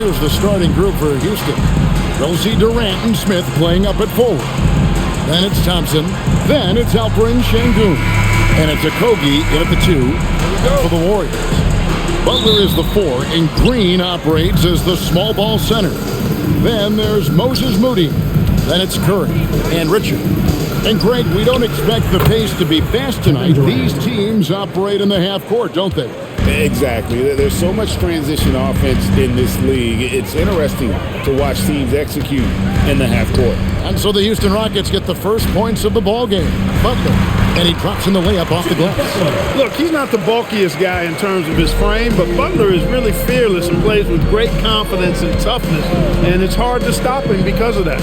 Here's the starting group for Houston. We'll see Durant and Smith playing up at forward. Then it's Thompson. Then it's Alperen Sengun. And it's Okogie in at the 2 for the Warriors. Butler is the 4, and Green operates as the small ball center. Then there's Moses Moody. Then it's Curry and Richard. And Greg, we don't expect the pace to be fast tonight. These teams operate in the half court, don't they? Exactly. There's so much transition offense in this league. It's interesting to watch teams execute in the half court. And so the Houston Rockets get the first points of the ball game. Butler, and he drops in the layup off the glass. Look, he's not the bulkiest guy in terms of his frame, but Butler is really fearless and plays with great confidence and toughness, and it's hard to stop him because of that.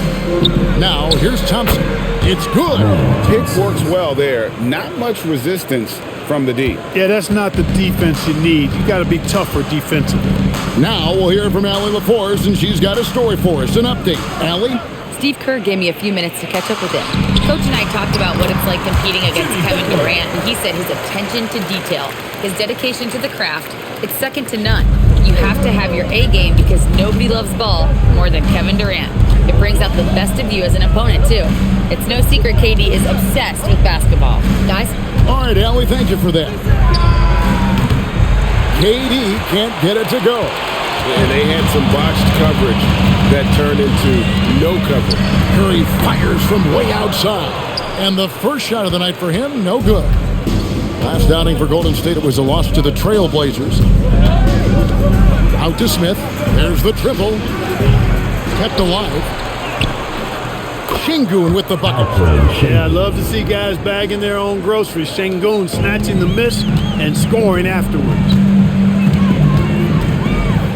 Now, here's Thompson. It's good. Pick works well there. Not much resistance from the D. Yeah, that's not the defense you need. You got to be tougher defensively. Now we'll hear from Allie LaForce, and she's got a story for us. An update. Allie? Steve Kerr gave me a few minutes to catch up with him. Coach and I talked about what it's like competing against Kevin Durant, and he said his attention to detail, his dedication to the craft, it's second to none. You have to have your A game because nobody loves ball more than Kevin Durant. It brings out the best of you as an opponent, too. It's no secret KD is obsessed with basketball. Guys? All right, Allie, thank you for that. KD can't get it to go. And they had some botched coverage that turned into no coverage. Curry fires from way outside. And the first shot of the night for him, no good. Last outing for Golden State, it was a loss to the Trailblazers. Out to Smith. There's the triple. Kept alive. Sengun with the bucket. Yeah, I love to see guys bagging their own groceries. Sengun snatching the miss and scoring afterwards.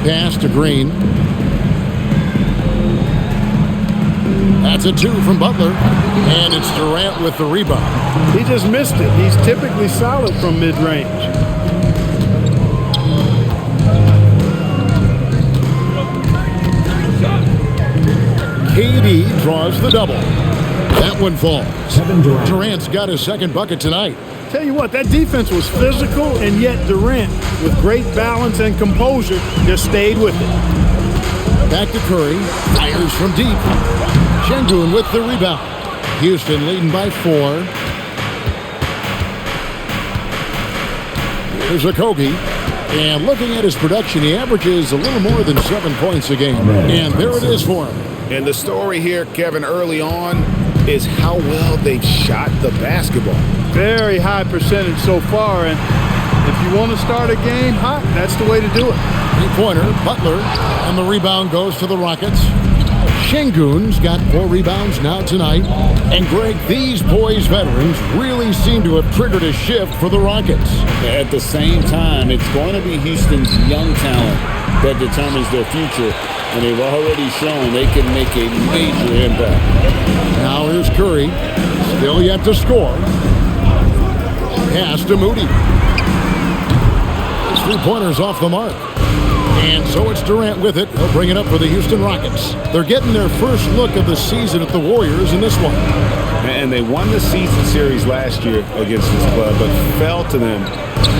Pass to Green. That's a 2 from Butler. And it's Durant with the rebound. He just missed it. He's typically solid from mid-range. KD draws the double. That one falls. Durant's got his second bucket tonight. Tell you what, that defense was physical, and yet Durant, with great balance and composure, just stayed with it. Back to Curry. Fires from deep. Sengun with the rebound. Houston leading by 4. Here's Okogie. And looking at his production, he averages a little more than 7 points a game. And there it is for him. And the story here, Kevin, early on is how well they've shot the basketball. Very high percentage so far, and if you want to start a game hot, that's the way to do it. Three-pointer, Butler, and the rebound goes to the Rockets. Sengun's got 4 rebounds now tonight. And Greg, these poised veterans really seem to have triggered a shift for the Rockets. At the same time, it's going to be Houston's young talent that determines their future, and they've already shown they can make a major impact. Now here's Curry, still yet to score. Pass to Moody. His three-pointer's off the mark. And so it's Durant with it. He'll bring it up for the Houston Rockets. They're getting their first look of the season at the Warriors in this one. And they won the season series last year against this club, but fell to them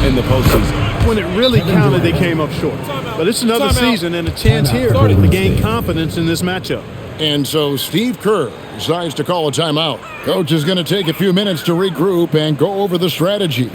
in the postseason. When it really counted, they came up short. But it's another season and a chance here to gain confidence in this matchup. And so Steve Kerr decides to call a timeout. Coach is going to take a few minutes to regroup and go over the strategy.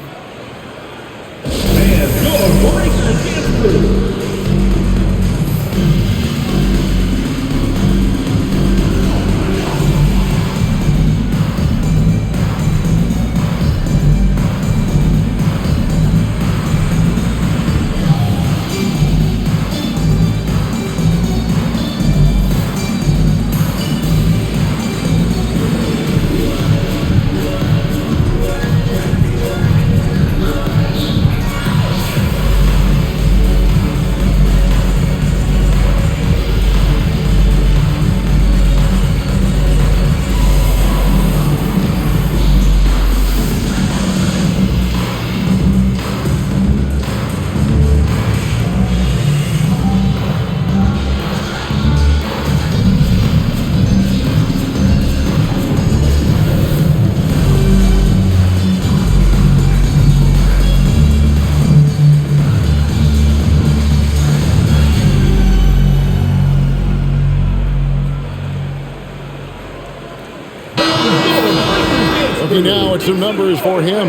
see now it's some numbers for him.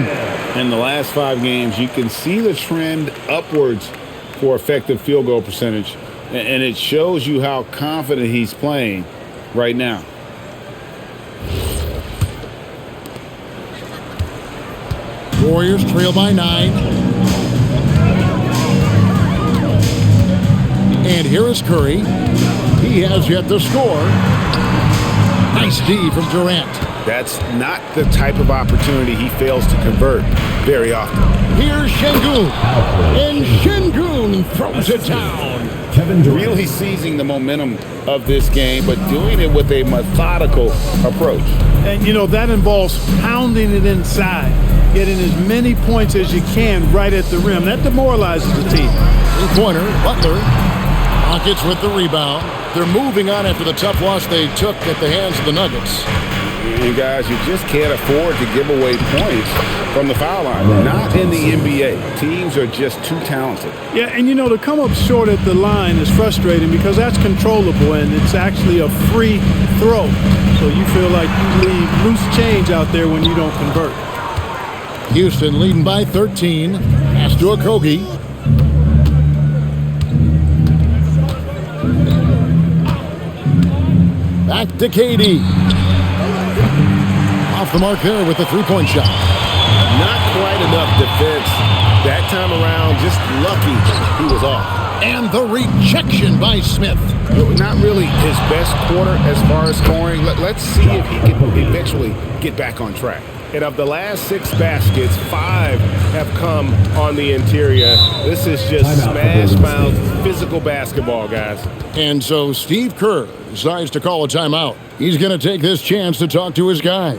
In the last 5 games, you can see the trend upwards for effective field goal percentage, and it shows you how confident he's playing right now. Warriors trail by 9. And here is Curry. He has yet to score. Nice D from Durant. That's not the type of opportunity he fails to convert very often. Here's Şengün. And Şengün throws it down. Really seizing the momentum of this game, but doing it with a methodical approach. And, you know, that involves pounding it inside, getting as many points as you can right at the rim. That demoralizes the team. Three-pointer, Butler. Rockets with the rebound. They're moving on after the tough loss they took at the hands of the Nuggets. And guys, you just can't afford to give away points from the foul line. Not in the NBA. Teams are just too talented. Yeah, and you know, to come up short at the line is frustrating because that's controllable and it's actually a free throw. So you feel like you leave loose change out there when you don't convert. Houston leading by 13. Pass to Okogie. Back to KD. Off the mark there with the three-point shot. Not quite enough defense that time around. Just lucky he was off. And the rejection by Smith. Not really his best quarter as far as scoring. Let's see if he can eventually get back on track. And of the last 6 baskets, 5 have come on the interior. This is just smash-mouth physical basketball, guys. And so Steve Kerr decides to call a timeout. He's going to take this chance to talk to his guys.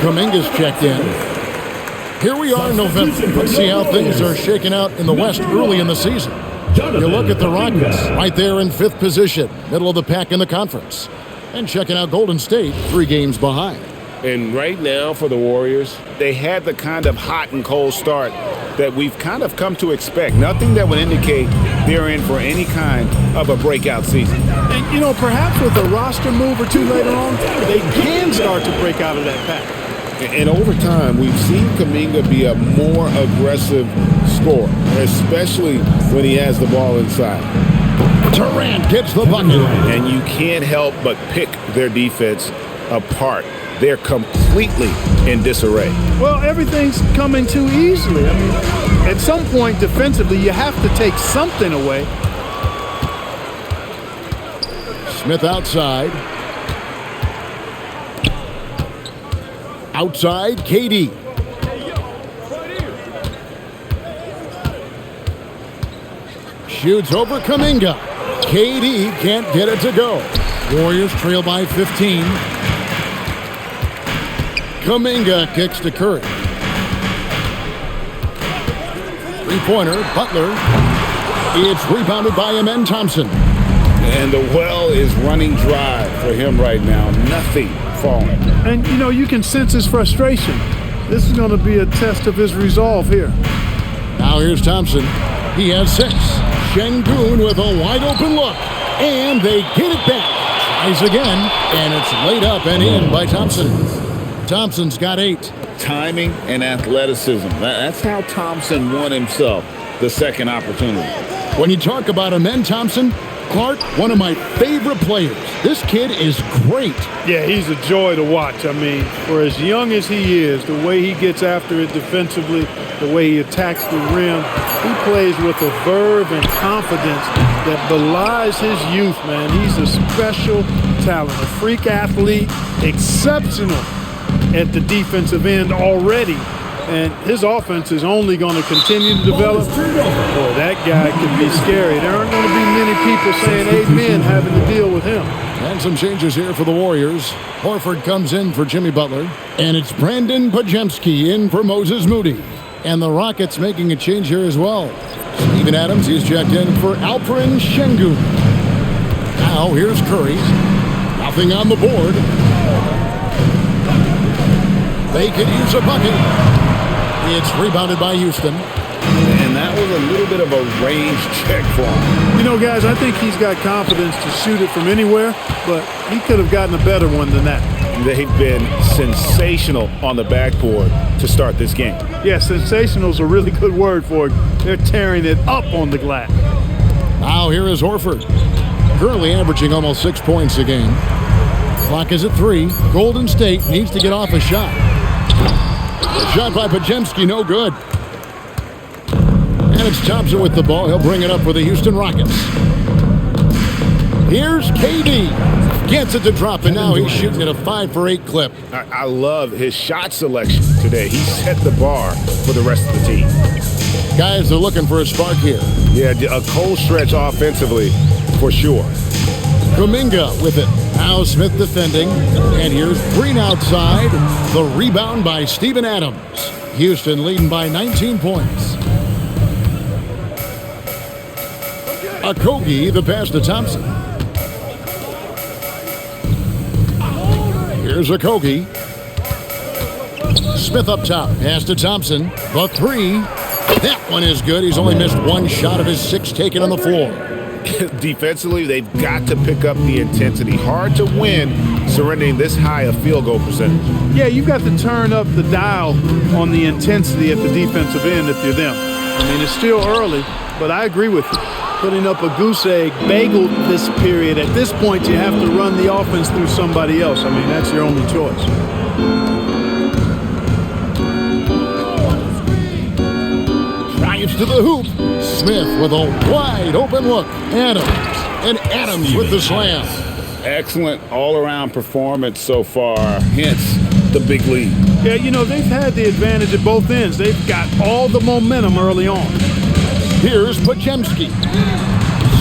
Kuminga's checked in. Here we are in November. Let's see how things are shaking out in the West early in the season. You look at the Rockets, right there in 5th position, middle of the pack in the conference. And checking out Golden State, 3 games behind. And right now for the Warriors, they had the kind of hot and cold start that we've kind of come to expect. Nothing that would indicate they're in for any kind of a breakout season. And, you know, perhaps with a roster move or two later on, they can start to break out of that pack. And over time, we've seen Kuminga be a more aggressive scorer, especially when he has the ball inside. Durant gets the bucket. And you can't help but pick their defense apart. They're completely in disarray. Well, everything's coming too easily. I mean, at some point defensively, you have to take something away. Smith outside. Outside, KD. Shoots over Kuminga. KD can't get it to go. Warriors trail by 15. Kuminga kicks to Curry. Three-pointer, Butler. It's rebounded by Amen Thompson. And the well is running dry for him right now. Nothing falling. And, you know, you can sense his frustration. This is going to be a test of his resolve here. Now here's Thompson. He has 6. Şengün with a wide open look. And they get it back. Tries again, and it's laid up and in by Thompson. Thompson's got 8. Timing and athleticism. That's how Thompson won himself the second opportunity. When you talk about Amen Thompson, Clark, one of my favorite players. This kid is great. Yeah, he's a joy to watch. I mean, for as young as he is, the way he gets after it defensively, the way he attacks the rim, he plays with a verve and confidence that belies his youth, man. He's a special talent, a freak athlete, exceptional at the defensive end already. And his offense is only going to continue to develop. Boy, that guy can be scary. There aren't going to be many people saying amen having to deal with him. And some changes here for the Warriors. Horford comes in for Jimmy Butler. And it's Brandon Podziemski in for Moses Moody. And the Rockets making a change here as well. Steven Adams is checked in for Alperen Şengün. Now here's Curry. Nothing on the board. They could use a bucket. It's rebounded by Houston. And that was a little bit of a range check for him. You know, guys, I think he's got confidence to shoot it from anywhere, but he could have gotten a better one than that. They've been sensational on the backboard to start this game. Yeah, sensational is a really good word for it. They're tearing it up on the glass. Now here is Horford. Currently averaging almost 6 points a game. Clock is at 3. Golden State needs to get off a shot. The shot by Podziemski, no good. And it's Thompson with the ball. He'll bring it up for the Houston Rockets. Here's KD. Gets it to drop, and now he's shooting at a 5 for 8 clip. I love his shot selection today. He set the bar for the rest of the team. Guys are looking for a spark here. Yeah, a cold stretch offensively for sure. Kuminga with it. Now Smith defending. And here's Green outside. The rebound by Steven Adams. Houston leading by 19 points. Okogie, the pass to Thompson. Here's Okogie. Smith up top. Pass to Thompson. The 3. That one is good. He's only missed 1 shot of his 6 taken on the floor. Defensively, they've got to pick up the intensity. Hard to win surrendering this high a field goal percentage. Yeah, you've got to turn up the dial on the intensity at the defensive end if you're them. I mean, it's still early, but I agree with you. Putting up a goose egg bagel this period. At this point, you have to run the offense through somebody else. I mean, that's your only choice. Drives to the hoop. Smith with a wide open look. Adams. And Adams with the slam. Excellent all-around performance so far, hence the big lead. Yeah, you know, they've had the advantage at both ends. They've got all the momentum early on. Here's Podziemski.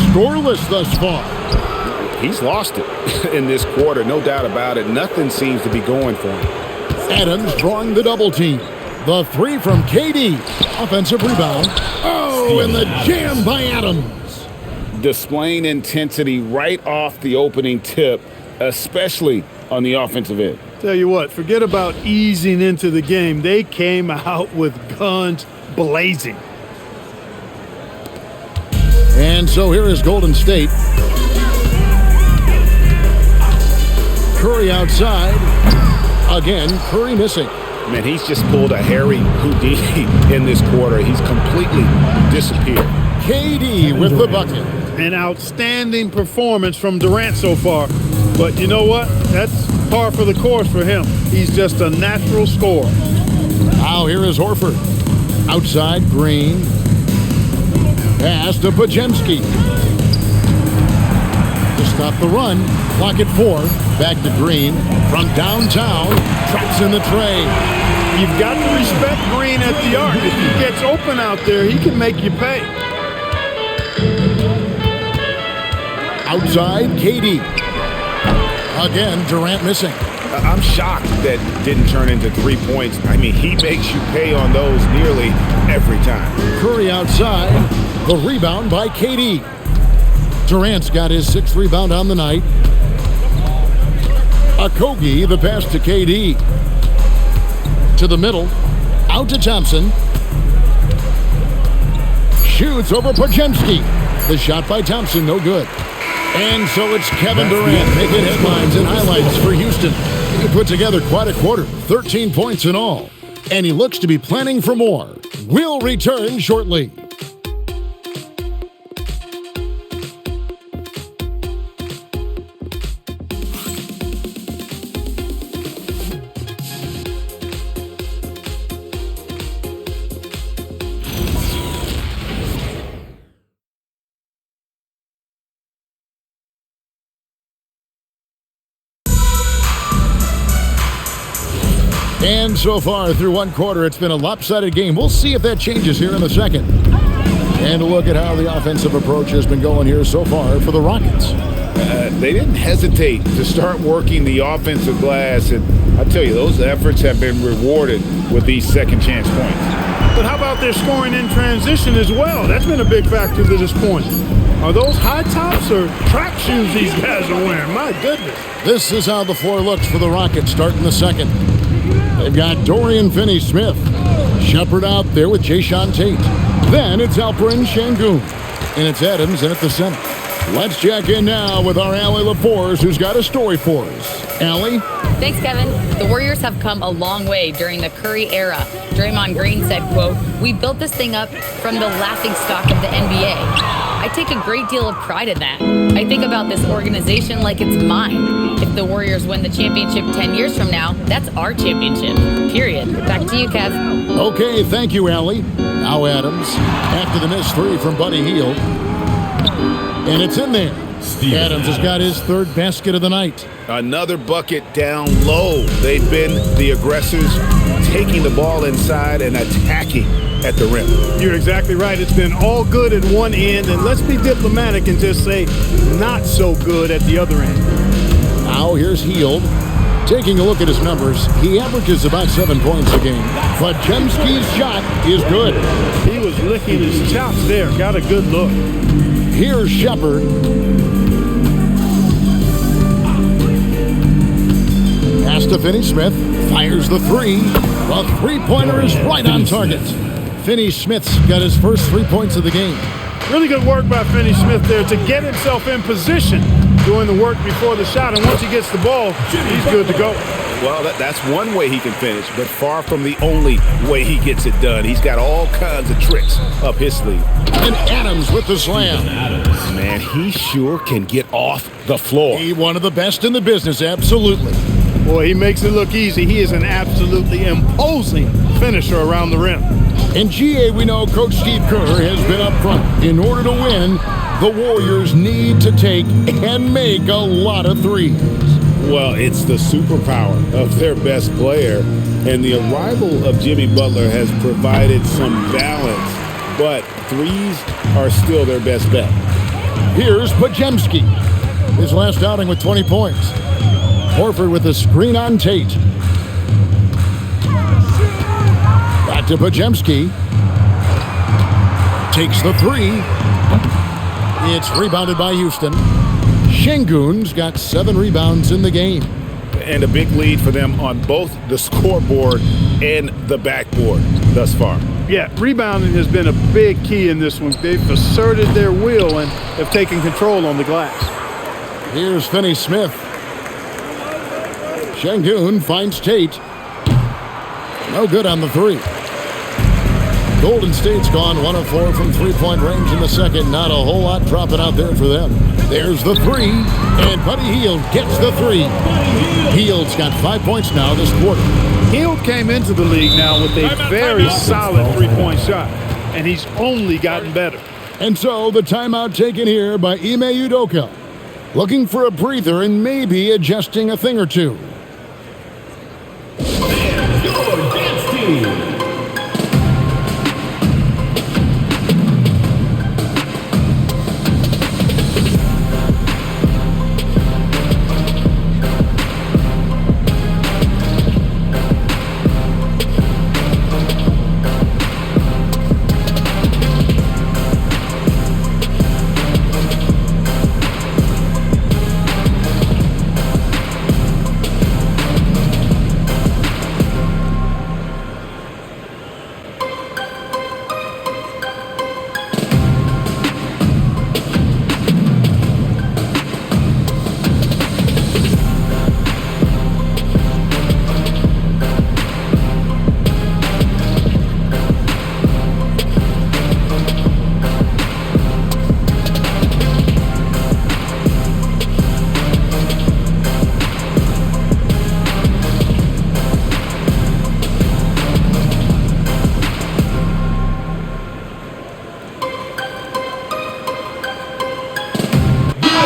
Scoreless thus far. He's lost it in this quarter, no doubt about it. Nothing seems to be going for him. Adams drawing the double team. The 3 from KD. Offensive rebound. Oh, and the jam by Adams. Displaying intensity right off the opening tip, especially on the offensive end. Tell you what, forget about easing into the game. They came out with guns blazing. And so here is Golden State. Curry outside. Again, Curry missing. Man, he's just pulled a Harry Houdini in this quarter. He's completely disappeared. KD with the bucket. An outstanding performance from Durant so far. But you know what? That's par for the course for him. He's just a natural scorer. Now here is Horford. Outside, Green. Pass to Podziemski. To stop the run. Clock at 4. Back to Green. From downtown. Traps in the tray. You've got to respect Green at the arc. If he gets open out there, he can make you pay. Outside, KD. Again, Durant missing. I'm shocked that didn't turn into 3 points. I mean, he makes you pay on those nearly every time. Curry outside. The rebound by KD. Durant's got his 6th rebound on the night. Okogie, the pass to KD. To the middle. Out to Thompson. Shoots over Podziemski. The shot by Thompson, no good. And so it's Kevin Durant making headlines and highlights for Houston. He put together quite a quarter, 13 points in all. And he looks to be planning for more. We'll return shortly. And so far through one quarter, it's been a lopsided game. We'll see if that changes here in the second. And a look at how the offensive approach has been going here so far for the Rockets. They didn't hesitate to start working the offensive glass, and I tell you, those efforts have been rewarded with these second chance points. But how about their scoring in transition as well? That's been a big factor to this point. Are those high tops or track shoes these guys are wearing? My goodness. This is how the floor looks for the Rockets starting the second. They've got Dorian Finney-Smith. Shepard out there with Jae'Sean Tate. Then it's Alperen Sengun. And it's Adams in at the center. Let's check in now with our Allie LaForce, who's got a story for us. Allie? Thanks, Kevin. The Warriors have come a long way during the Curry era. Draymond Green said, quote, "We built this thing up from the laughingstock of the NBA. I take a great deal of pride in that. I think about this organization like it's mine. If the Warriors win the championship 10 years from now, that's our championship. Period." Back to you, Kev. Okay, thank you, Allie. Now Adams, after the missed three from Buddy Hield. And it's in there. Adams has got his third basket of the night. Another bucket down low. They've been the aggressors, taking the ball inside and attacking at the rim. You're exactly right. It's been all good at one end, and let's be diplomatic and just say not so good at the other end. Now here's Hield. Taking a look at his numbers, he averages about 7 points a game. But Jemski's shot is good. He was licking his chops there. Got a good look. Here's Shepard. Pass to Finney-Smith. Fires the three. The three-pointer is right on target. Finney-Smith's got his first 3 points of the game. Really good work by Finney-Smith there to get himself in position, doing the work before the shot. And once he gets the ball, he's good to go. Well, that's one way he can finish, but far from the only way he gets it done. He's got all kinds of tricks up his sleeve. And Adams with the slam. Man, he sure can get off the floor. He one of the best in the business, absolutely. Boy, he makes it look easy. He is an absolutely imposing finisher around the rim. In GA, we know Coach Steve Kerr has been up front. In order to win, the Warriors need to take and make a lot of threes. Well, it's the superpower of their best player, and the arrival of Jimmy Butler has provided some balance, but threes are still their best bet. Here's Podziemski. His last outing with 20 points. Horford with a screen on Tate. Back to Podziemski. Takes the three. It's rebounded by Houston. Sengun's got 7 rebounds in the game. And a big lead for them on both the scoreboard and the backboard thus far. Yeah, rebounding has been a big key in this one. They've asserted their will and have taken control on the glass. Here's Finney-Smith. Sengun finds Tate. No good on the three. Golden State's gone 1 of 4 from three-point range in the second. Not a whole lot dropping out there for them. There's the three, and Buddy Hield gets the three. Hield's got 5 points now this quarter. Hield came into the league now with a very solid three-point shot, and he's only gotten better. And so the timeout taken here by Ime Udoka. Looking for a breather and maybe adjusting a thing or two. Your dance team.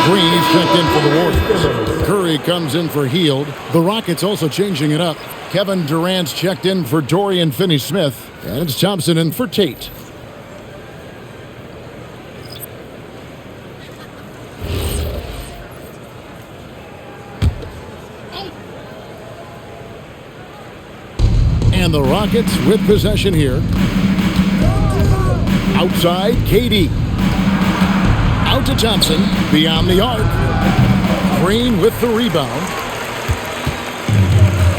Green is checked in for the Warriors. Curry comes in for Hield. The Rockets also changing it up. Kevin Durant's checked in for Dorian Finney-Smith. And it's Thompson in for Tate. And the Rockets with possession here. Outside, KD. Out to Thompson, beyond the arc. Green with the rebound.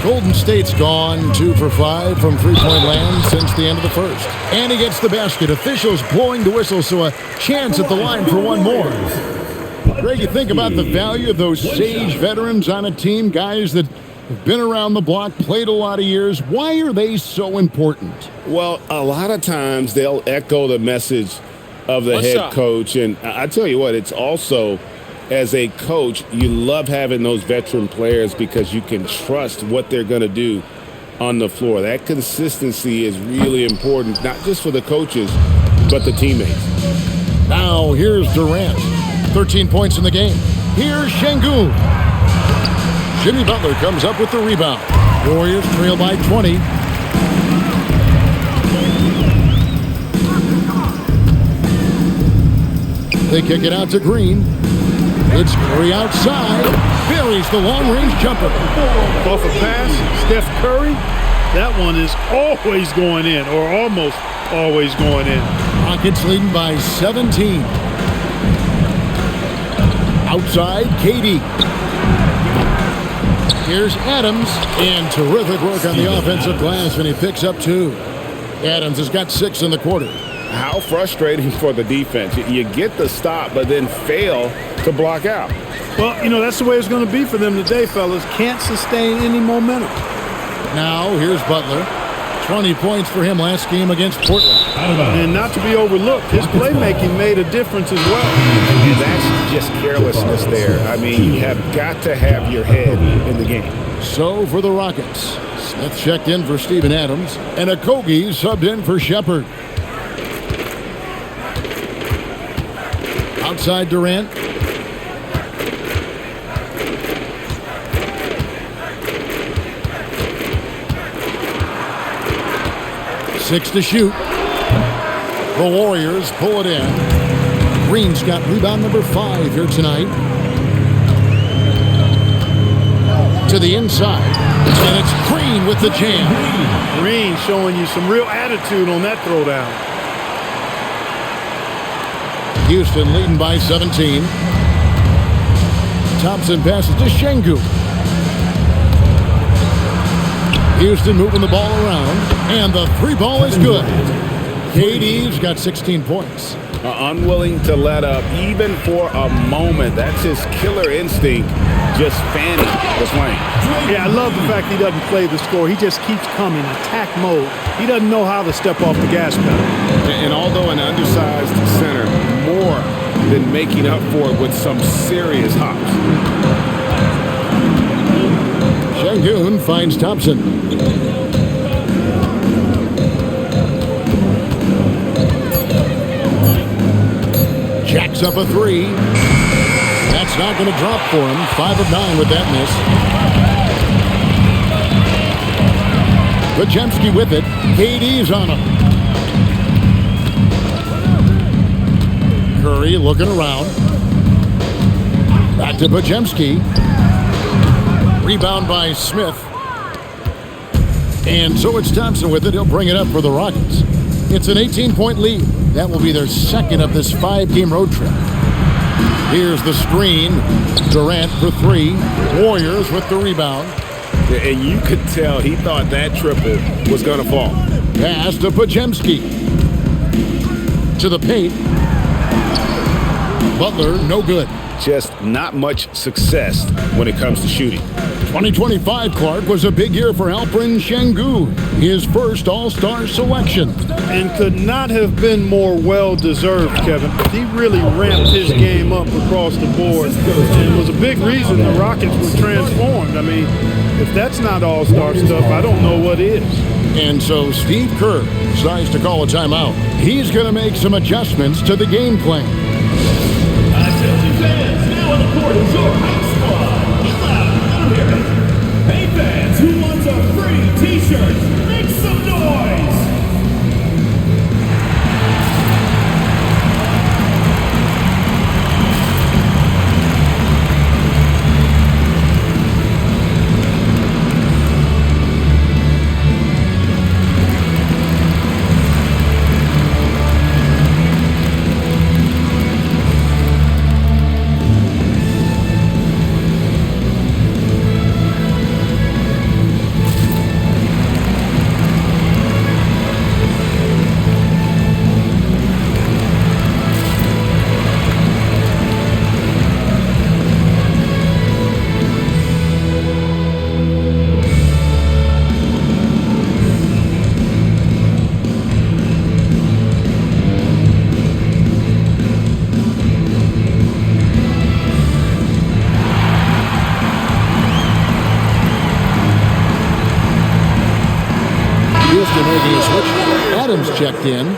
Golden State's gone 2 for 5 from three-point land since the end of the first. And he gets the basket. Officials blowing the whistle, so a chance at the line for one more. Greg, you think about the value of those sage veterans on a team, guys that have been around the block, played a lot of years. Why are they so important? Well, a lot of times they'll echo the message of the head coach. And I tell you what, it's also, as a coach, you love having those veteran players because you can trust what they're going to do on the floor. That consistency is really important, not just for the coaches, but the teammates. Now here's Durant. 13 points in the game. Here's Şengün. Jimmy Butler comes up with the rebound. Warriors trail by 20. They kick it out to Green. It's Curry outside. Buries the long-range jumper. Off a pass, Steph Curry. That one is always going in, or almost always going in. Rockets leading by 17. Outside, KD. Here's Adams, and terrific work on the offensive glass, and he picks up 2. Adams has got 6 in the quarter. How frustrating for the defense. You get the stop, but then fail to block out. Well, you know, that's the way it's going to be for them today, fellas. Can't sustain any momentum. Now, here's Butler. 20 points for him last game against Portland. And not to be overlooked, his playmaking made a difference as well. And that's just carelessness there. I mean, you have got to have your head in the game. So for the Rockets, Smith checked in for Steven Adams, and Okogie subbed in for Shepard. Outside Durant. Six to shoot. The Warriors pull it in. Green's got rebound number 5 here tonight. To the inside. And it's Green with the jam. Green showing you some real attitude on that throwdown. Houston leading by 17. Thompson passes to Şengün. Houston moving the ball around, and the 3 ball is good. KD's got 16 points. Unwilling to let up even for a moment. That's his killer instinct, just fanning the flame. Yeah, I love the fact he doesn't play the score. He just keeps coming, attack mode. He doesn't know how to step off the gas pedal. And although an undersized center, more than making up for it with some serious hops. Şengün finds Thompson. Jacks up a 3. That's not going to drop for him. 5 of 9 with that miss. Podziemski with it. KD's on him. Curry looking around. Back to Podziemski. Rebound by Smith. And so it's Thompson with it. He'll bring it up for the Rockets. It's an 18-point lead. That will be their second of this 5-game road trip. Here's the screen. Durant for 3. Warriors with the rebound. And you could tell he thought that triple was going to fall. Pass to Podziemski. To the paint. Butler, no good. Just not much success when it comes to shooting. 2025, Clark, was a big year for Alperen Şengün, his first All-Star selection. And could not have been more well-deserved, Kevin. He really ramped his game up across the board. And was a big reason the Rockets were transformed. I mean, if that's not All-Star stuff, I don't know what is. And so Steve Kerr decides to call a timeout. He's going to make some adjustments to the game plan. on the court is your house squad. Get loud, let 'em hear it. Hey fans, who wants a free t-shirt? Make some noise. Houston making a switch. Adams checked in.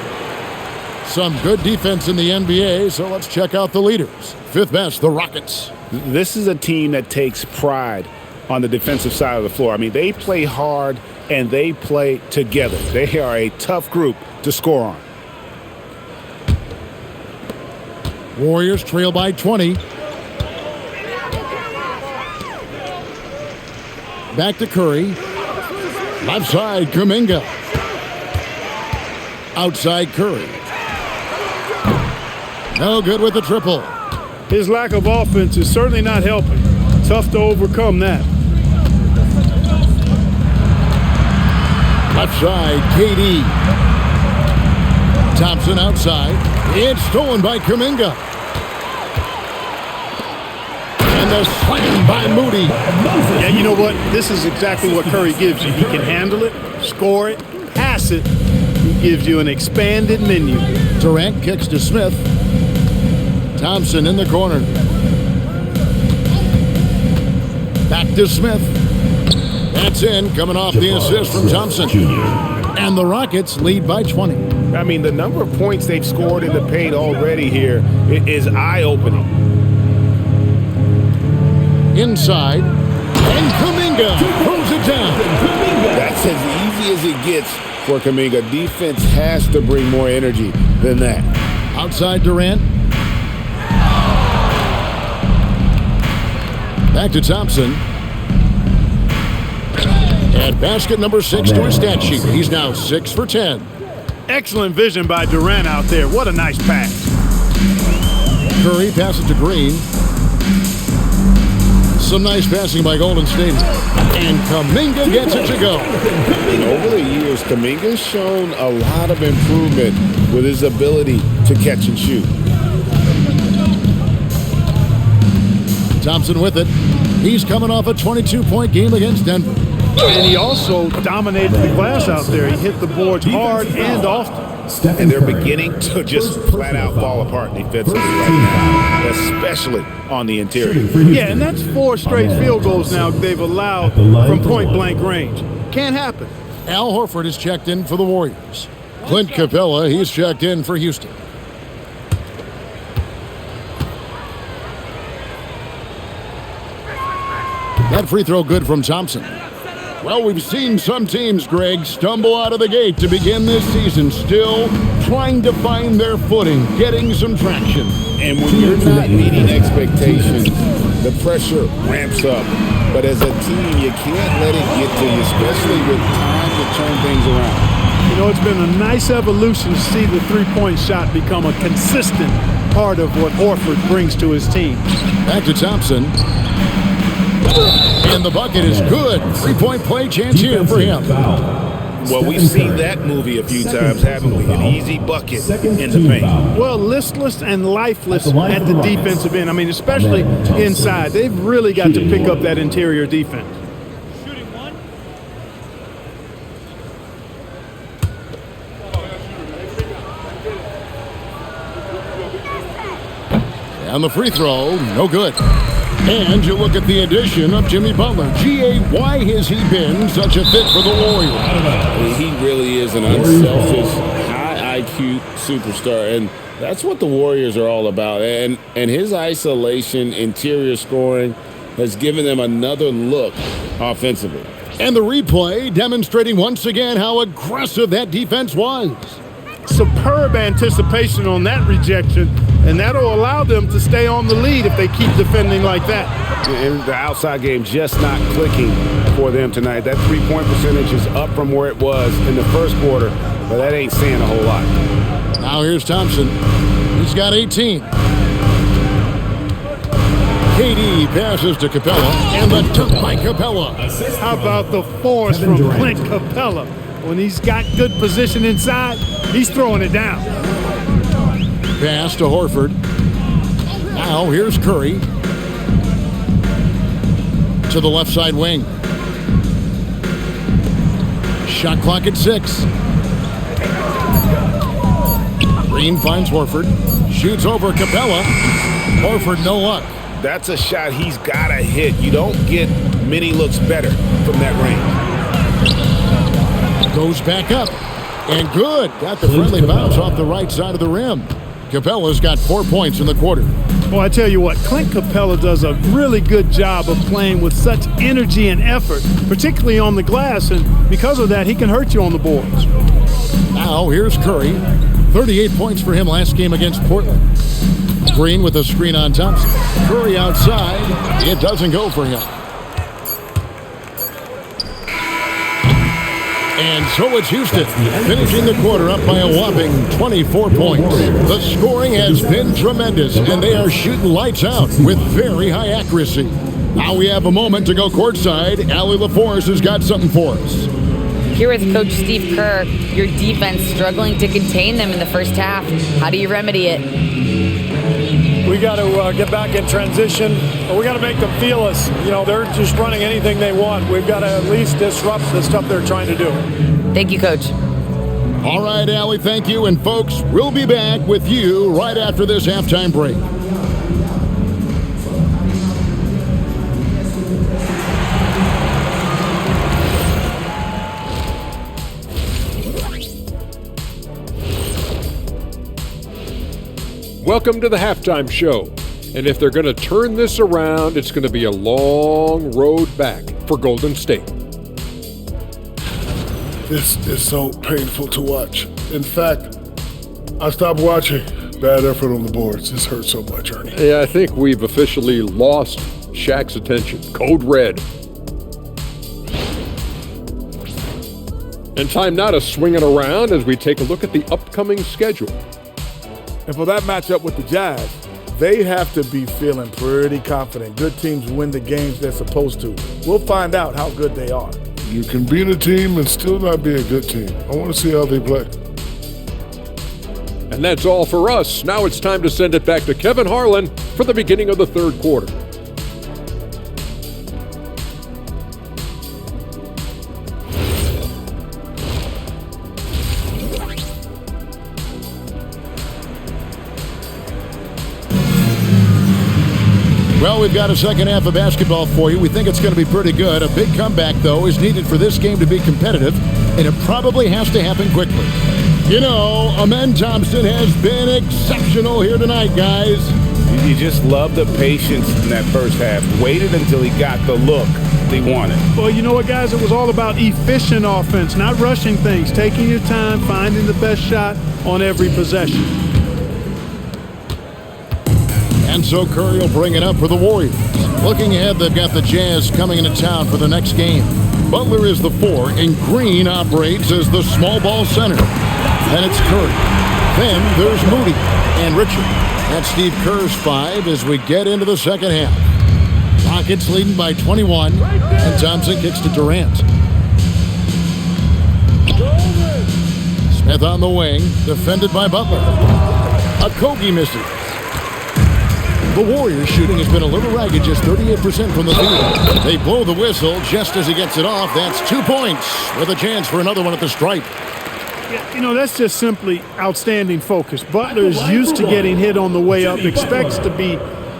Some good defense in the NBA, so let's check out the leaders. Fifth best, the Rockets. This is a team that takes pride on the defensive side of the floor. I mean, they play hard and they play together. They are a tough group to score on. Warriors trail by 20. Back to Curry. Left side, Kuminga. Outside Curry. No good with the triple. His lack of offense is certainly not helping. Tough to overcome that. Left side, KD. Thompson outside. It's stolen by Kuminga. And the slam by Moody. Yeah, you know what? This is exactly what Curry gives you. He can handle it, score it, pass it. He gives you an expanded menu. Durant kicks to Smith. Thompson in the corner. Back to Smith. That's in, coming off the assist from Thompson. And the Rockets lead by 20. I mean, the number of points they've scored in the paint already here is eye-opening. Inside. And Kuminga throws it down. That's as easy as it gets for Kuminga. Defense has to bring more energy than that. Outside Durant. Back to Thompson. And basket number 6 to his stat sheet. He's now 6 for 10. Excellent vision by Durant out there. What a nice pass. Curry passes to Green. Some nice passing by Golden State. And Kuminga gets it to go. Over the years, Kuminga's shown a lot of improvement with his ability to catch and shoot. Thompson with it. He's coming off a 22-point game against Denver. And he also dominated the glass out there. He hit the boards hard and often. And they're beginning to just flat out fall apart defensively right now, especially on the interior. Yeah, and that's 4 straight field goals now they've allowed from point-blank range. Can't happen. Al Horford is checked in for the Warriors. Clint Capella, he's checked in for Houston. That free throw good from Thompson. Well, we've seen some teams, Greg, stumble out of the gate to begin this season, still trying to find their footing, getting some traction. And when you're not meeting expectations, the pressure ramps up. But as a team, you can't let it get to you, especially with time to turn things around. You know, it's been a nice evolution to see the three-point shot become a consistent part of what Horford brings to his team. Back to Thompson. And the bucket is good. Three-point play chance here for him. Well, we've seen that movie a few times, haven't we? An easy bucket in the paint. Well, listless and lifeless at the defensive end. I mean, especially inside. They've really got to pick up that interior defense. And the free throw, no good. And you look at the addition of Jimmy Butler. G.A., why has he been such a fit for the Warriors? He really is an unselfish, high IQ superstar. And That's what the Warriors are all about. And his isolation, interior scoring has given them another look offensively. And the replay demonstrating once again how aggressive that defense was. Superb anticipation on that rejection, and that'll allow them to stay on the lead if they keep defending like that. And the outside game just not clicking for them tonight. That three-point percentage is up from where it was in the first quarter, but that ain't saying a whole lot. Now here's Thompson. He's got 18. KD passes to Capella, and the dunk by Capella. How about the force from Clint Capella? When he's got good position inside, he's throwing it down. Pass to Horford. Now here's Curry. To the left side wing. Shot clock at 6. Green finds Horford. Shoots over Capella. Horford, no luck. That's a shot he's got to hit. You don't get many looks better from that range. Goes back up. And good. Got the friendly bounce off the right side of the rim. Capella's got 4 points in the quarter. Well, I tell you what, Clint Capella does a really good job of playing with such energy and effort, particularly on the glass, and because of that, he can hurt you on the boards. Now, here's Curry. 38 points for him last game against Portland. Green with a screen on Thompson. Curry outside. It doesn't go for him. And so it's Houston, finishing the quarter up by a whopping 24 points. The scoring has been tremendous, and they are shooting lights out with very high accuracy. Now we have a moment to go courtside. Allie LaForce has got something for us. Here with Coach Steve Kerr, your defense struggling to contain them in the first half. How do you remedy it? We got to get back in transition, or we got to make them feel us. You know, they're just running anything they want. We've got to at least disrupt the stuff they're trying to do. Thank you, Coach. All right, Allie, thank you. And folks, we'll be back with you right after this halftime break. Welcome to the halftime show. And if they're going to turn this around, it's going to be a long road back for Golden State. This is so painful to watch. In fact, I stopped watching. Bad effort on the boards. This hurts so much, Ernie. Yeah, I think we've officially lost Shaq's attention. Code red. And time now to swing it around as we take a look at the upcoming schedule. And for that matchup with the Jazz, they have to be feeling pretty confident. Good teams win the games they're supposed to. We'll find out how good they are. You can beat a team and still not be a good team. I want to see how they play. And that's all for us. Now it's time to send it back to Kevin Harlan for the beginning of the third quarter. Well, we've got a second half of basketball for you. We think it's going to be pretty good. A big comeback, though, is needed for this game to be competitive, and it probably has to happen quickly. You know, Amen Thompson has been exceptional here tonight, guys. You just love the patience in that first half. Waited until he got the look he wanted. Well, you know what, guys? It was all about efficient offense, not rushing things, taking your time, finding the best shot on every possession. And so Curry will bring it up for the Warriors. Looking ahead, they've got the Jazz coming into town for the next game. Butler is the 4, and Green operates as the small ball center. And it's Curry. Then there's Moody and Richard. That's Steve Kerr's 5 as we get into the second half. Rockets leading by 21, and Thompson kicks to Durant. Smith on the wing, defended by Butler. Okogie misses. The Warriors' shooting has been a little ragged, just 38% from the field. They blow the whistle just as he gets it off. That's 2 points with a chance for another one at the stripe. Yeah, you know, that's just simply outstanding focus. Butler is used to getting hit on the way up, expects to be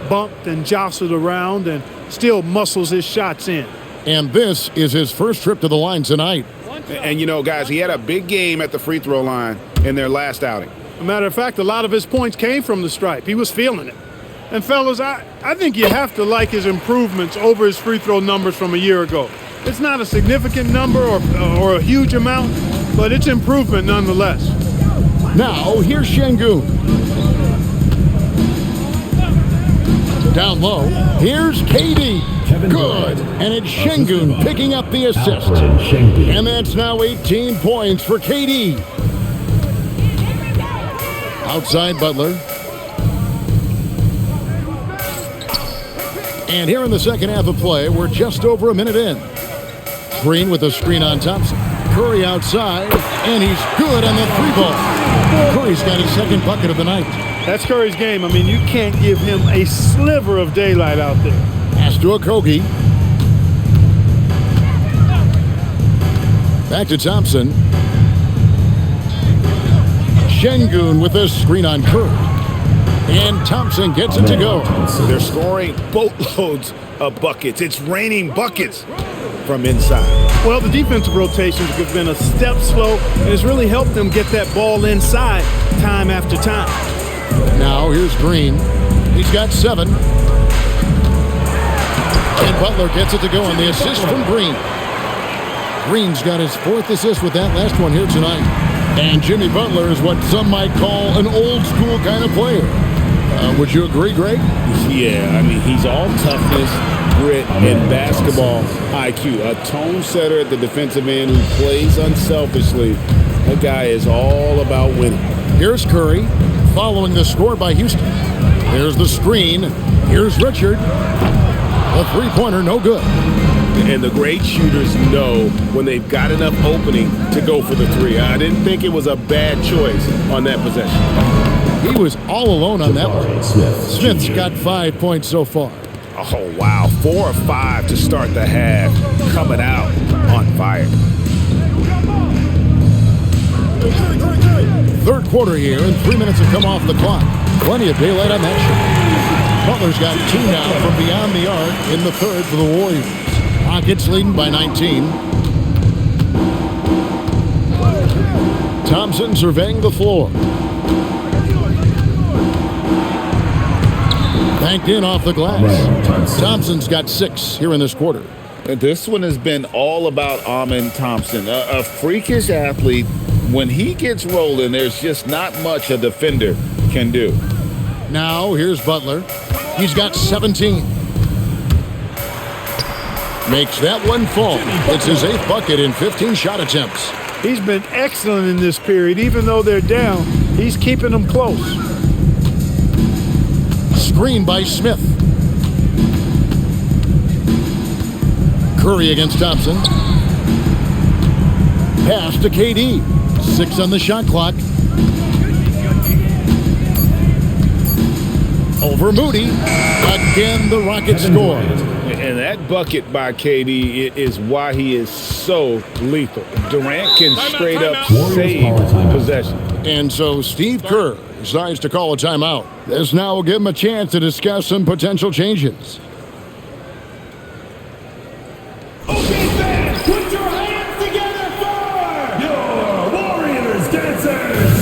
bumped and jostled around, and still muscles his shots in. And this is his first trip to the line tonight. And, you know, guys, he had a big game at the free throw line in their last outing. As a matter of fact, a lot of his points came from the stripe. He was feeling it. And fellas, I think you have to like his improvements over his free throw numbers from a year ago. It's not a significant number or a huge amount, but it's improvement nonetheless. Now, here's Şengün. Down low, here's KD. Good. And it's Şengün picking up the assist. And that's now 18 points for KD. Outside Butler. And here in the second half of play, we're just over a minute in. Green with a screen on Thompson. Curry outside, and he's good on the three ball. Curry's got his second bucket of the night. That's Curry's game. I mean, you can't give him a sliver of daylight out there. Pass to Okogie. Back to Thompson. Şengün with a screen on Curry. And Thompson gets it to go. They're scoring boatloads of buckets. It's raining buckets from inside. Well, the defensive rotations have been a step slow, and it's really helped them get that ball inside time after time. Now here's Green. He's got 7. And Butler gets it to go on the assist from Green. Green's got his 4th assist with that last one here tonight. And Jimmy Butler is what some might call an old school kind of player. Would you agree, Greg? Yeah, I mean, he's all toughness, grit, and basketball IQ. A tone setter at the defensive end who plays unselfishly. That guy is all about winning. Here's Curry, following the score by Houston. There's the screen. Here's Richard. A three-pointer, no good. And the great shooters know when they've got enough opening to go for the three. I didn't think it was a bad choice on that possession. He was all alone on that one. Smith's got 5 points so far. Oh, wow. 4 or 5 to start the half. Coming out on fire. Third quarter here, and 3 minutes have come off the clock. Plenty of daylight on that shot. Butler's got 2 now from beyond the arc in the third for the Warriors. Rockets leading by 19. Thompson surveying the floor. Banked in off the glass. Thompson's got 6 here in this quarter. This one has been all about Amen Thompson, a freakish athlete. When he gets rolling, there's just not much a defender can do. Now here's Butler. He's got 17. Makes that one fall. It's his 8th bucket in 15 shot attempts. He's been excellent in this period. Even though they're down, he's keeping them close. Screen by Smith. Curry against Thompson. Pass to KD. 6 on the shot clock. Over Moody. Again, the Rockets score. And that bucket by KD is why he is so lethal. Durant can straight up save possession. And so Steve Kerr decides to call a timeout. This now will give him a chance to discuss some potential changes. Okay, fans, put your hands together for your Warriors dancers.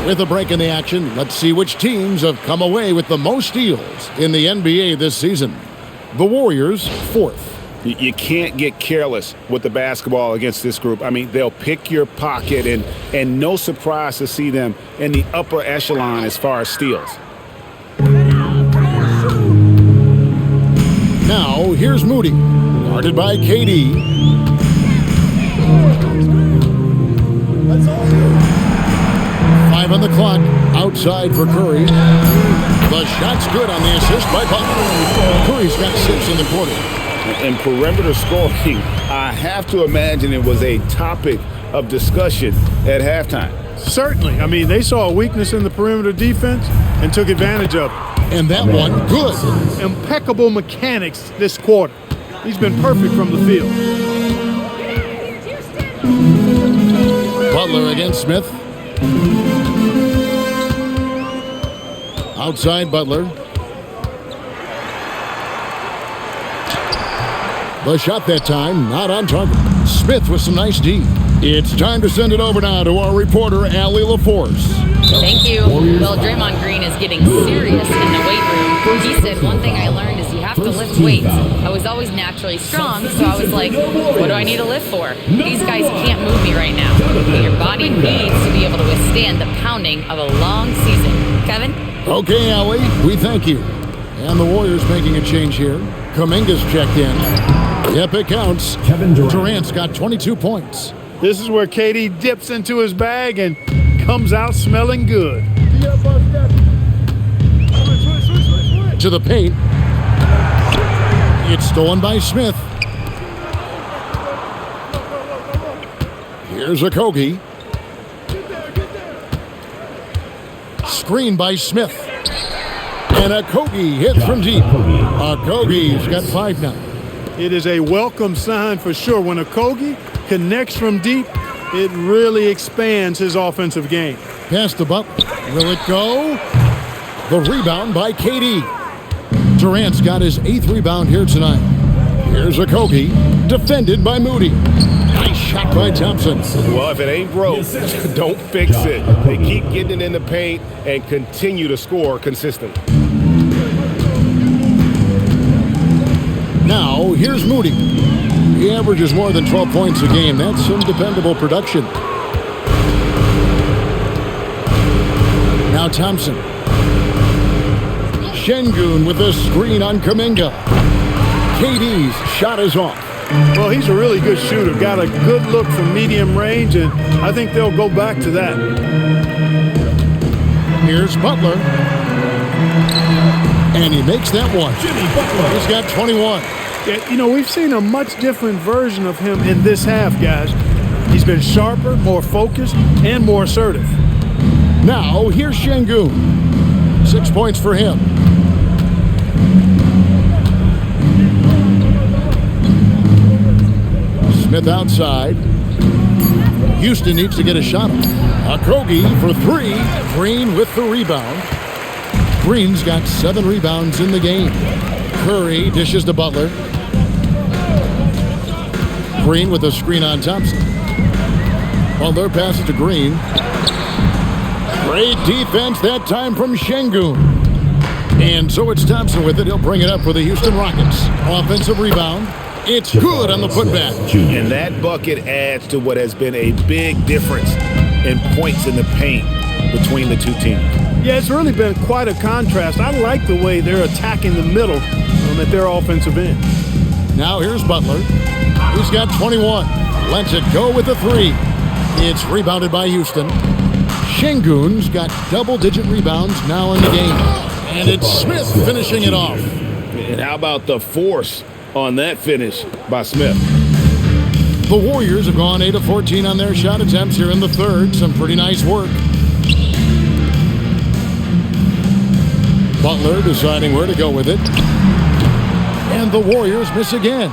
With a break in the action, let's see which teams have come away with the most steals in the NBA this season. The Warriors, 4th. You can't get careless with the basketball against this group. I mean, they'll pick your pocket, and no surprise to see them in the upper echelon as far as steals. Now, here's Moody, guarded by KD. Five on the clock, outside for Curry. The shot's good on the assist by Butler. Curry's got 6 in the quarter. And perimeter scoring, I have to imagine it was a topic of discussion at halftime. Certainly. I mean, they saw a weakness in the perimeter defense and took advantage of it. And that one, good. Impeccable mechanics this quarter. He's been perfect from the field. Butler against Smith. Outside Butler. The shot that time, not on target. Smith with some nice D. It's time to send it over now to our reporter, Allie LaForce. Thank you. Well, Draymond Green is getting serious in the weight room. He said, one thing I learned is you have to lift weights. I was always naturally strong, so I was like, what do I need to lift for? These guys can't move me right now. But your body needs to be able to withstand the pounding of a long season. Kevin? Okay, Allie, we thank you. And the Warriors making a change here. Kuminga's checked in. Yep, it counts. Kevin Durant's got 22 points. This is where KD dips into his bag and comes out smelling good. To the paint. It's stolen by Smith. Here's Okogie. Screen by Smith. And Okogie hits from deep. Okogie's got 5 now. It is a welcome sign for sure. When Okogie connects from deep, it really expands his offensive game. Pass to Butler. Will it go? The rebound by KD. Durant's got his 8th rebound here tonight. Here's Okogie, defended by Moody. Nice shot by Thompson. Well, if it ain't broke, don't fix it. They keep getting it in the paint and continue to score consistently. Now, here's Moody. He averages more than 12 points a game. That's some dependable production. Now Thompson. Şengün with a screen on Kuminga. KD's shot is off. Well, he's a really good shooter. Got a good look from medium range, and I think they'll go back to that. Here's Butler. And he makes that one. Jimmy Butler. He's got 21. Yeah, you know, we've seen a much different version of him in this half, guys. He's been sharper, more focused, and more assertive. Now, here's Şengün. 6 points for him. Smith outside. Houston needs to get a shot. Okogie for 3. Green with the rebound. Green's got 7 rebounds in the game. Curry dishes to Butler. Green with a screen on Thompson. Butler passes to Green. Great defense that time from Şengün. And so it's Thompson with it. He'll bring it up for the Houston Rockets. Offensive rebound. It's good on the putback. And that bucket adds to what has been a big difference in points in the paint between the two teams. Yeah, it's really been quite a contrast. I like the way they're attacking the middle at their offensive end. Now here's Butler. He's got 21. Lets it go with the 3. It's rebounded by Houston. Şengün's got double-digit rebounds now in the game. And it's Smith finishing it off. And how about the force on that finish by Smith? The Warriors have gone 8 of 14 on their shot attempts here in the third. Some pretty nice work. Butler deciding where to go with it. And the Warriors miss again.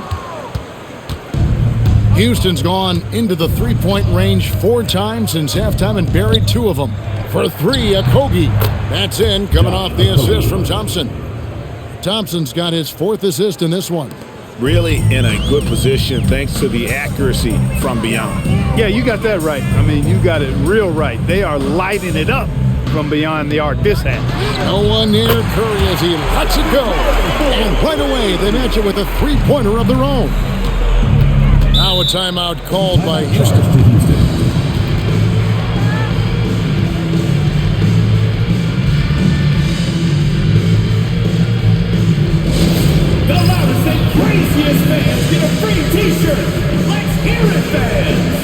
Houston's gone into the three-point range 4 times since halftime and buried 2 of them. For 3, Okogie. That's in, coming off the assist from Thompson. Thompson's got his 4th assist in this one. Really in a good position thanks to the accuracy from beyond. Yeah, you got that right. I mean, you got it real right. They are lighting it up from beyond the arc this half. No one near Curry as he lets it go. And right away, they match it with a three-pointer of their own. Now a timeout called by Houston. The loudest and craziest fans get a free t-shirt. Let's hear it, fans.